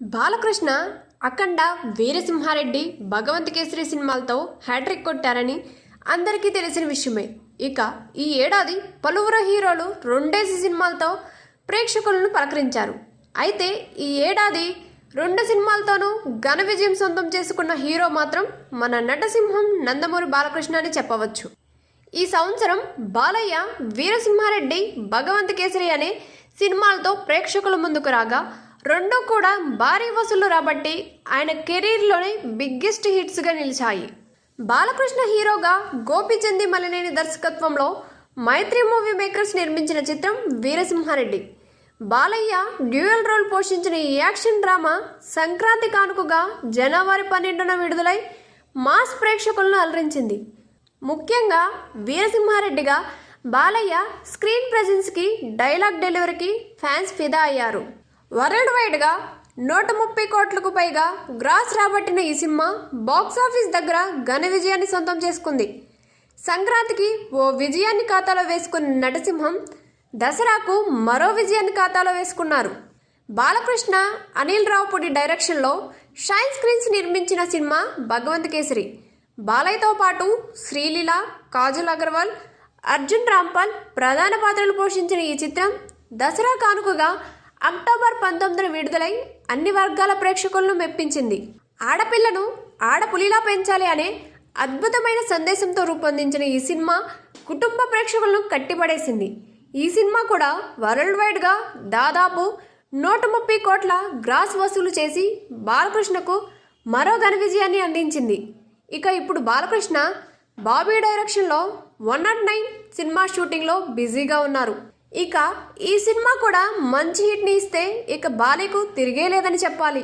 బాలకృష్ణ అఖండ, వీరసింహారెడ్డి, భగవంత్ కేసరి సినిమాలతో హ్యాట్రిక్ కొట్టారని అందరికీ తెలిసిన విషయమే. ఇక ఈ ఏడాది పలువురు హీరోలు రెండేసి సినిమాలతో ప్రేక్షకులను పలకరించారు. అయితే ఈ ఏడాది 2 సినిమాలతోనూ ఘన విజయం సొంతం చేసుకున్న హీరో మాత్రం మన నటసింహం నందమూరి బాలకృష్ణ అని చెప్పవచ్చు. ఈ సంవత్సరం బాలయ్య వీరసింహారెడ్డి, భగవంత్ కేసరి అనే సినిమాలతో ప్రేక్షకుల ముందుకు రాగా రెండూ కూడా భారీ వసూళ్లు రాబట్టి ఆయన కెరీర్లోనే బిగ్గెస్ట్ హిట్స్గా నిలిచాయి. బాలకృష్ణ హీరోగా గోపీచంద్ మలినేని దర్శకత్వంలో మైత్రి మూవీ మేకర్స్ నిర్మించిన చిత్రం వీరసింహారెడ్డి. బాలయ్య డ్యూయల్ రోల్ పోషించిన ఈ యాక్షన్ డ్రామా సంక్రాంతి కానుకగా జనవరి 12న విడుదలై మాస్ ప్రేక్షకులను అలరించింది. ముఖ్యంగా వీరసింహారెడ్డిగా బాలయ్య స్క్రీన్ ప్రెజెన్స్కి, డైలాగ్ డెలివరీకి ఫ్యాన్స్ ఫిదా అయ్యారు. వరల్డ్ వైడ్గా 130 కోట్లకు పైగా గ్రాస్ రాబట్టిన ఈ సినిమా బాక్సాఫీస్ దగ్గర ఘన విజయాన్ని సొంతం చేసుకుంది. సంక్రాంతికి ఓ విజయాన్ని ఖాతాలో వేసుకున్న నటసింహం దసరాకు మరో విజయాన్ని ఖాతాలో వేసుకున్నారు. బాలకృష్ణ, అనిల్ రావుపూడి డైరెక్షన్లో షైన్ స్క్రీన్స్ నిర్మించిన సినిమా భగవంత్ కేసరి. బాలయ్యతో పాటు శ్రీలీల, కాజల్ అగర్వాల్, అర్జున్ రాంపాల్ ప్రధాన పాత్రలు పోషించిన ఈ చిత్రం దసరా కానుకగా అక్టోబర్ 19న విడుదలై అన్ని వర్గాల ప్రేక్షకులను మెప్పించింది. ఆడపిల్లను ఆడపులిలా పెంచాలి అనే అద్భుతమైన సందేశంతో రూపొందించిన ఈ సినిమా కుటుంబ ప్రేక్షకులను కట్టిపడేసింది. ఈ సినిమా కూడా వరల్డ్ వైడ్గా దాదాపు 130 కోట్ల గ్రాస్ వసూలు చేసి బాలకృష్ణకు మరో ఘన విజయాన్ని అందించింది. ఇక ఇప్పుడు బాలకృష్ణ బాబీ డైరెక్షన్లో 109 సినిమా షూటింగ్లో బిజీగా ఉన్నారు. ఇక ఈ సినిమా కూడా మంచి హిట్ని ఇస్తే ఇక బాలీకు తిరిగే లేదని చెప్పాలి.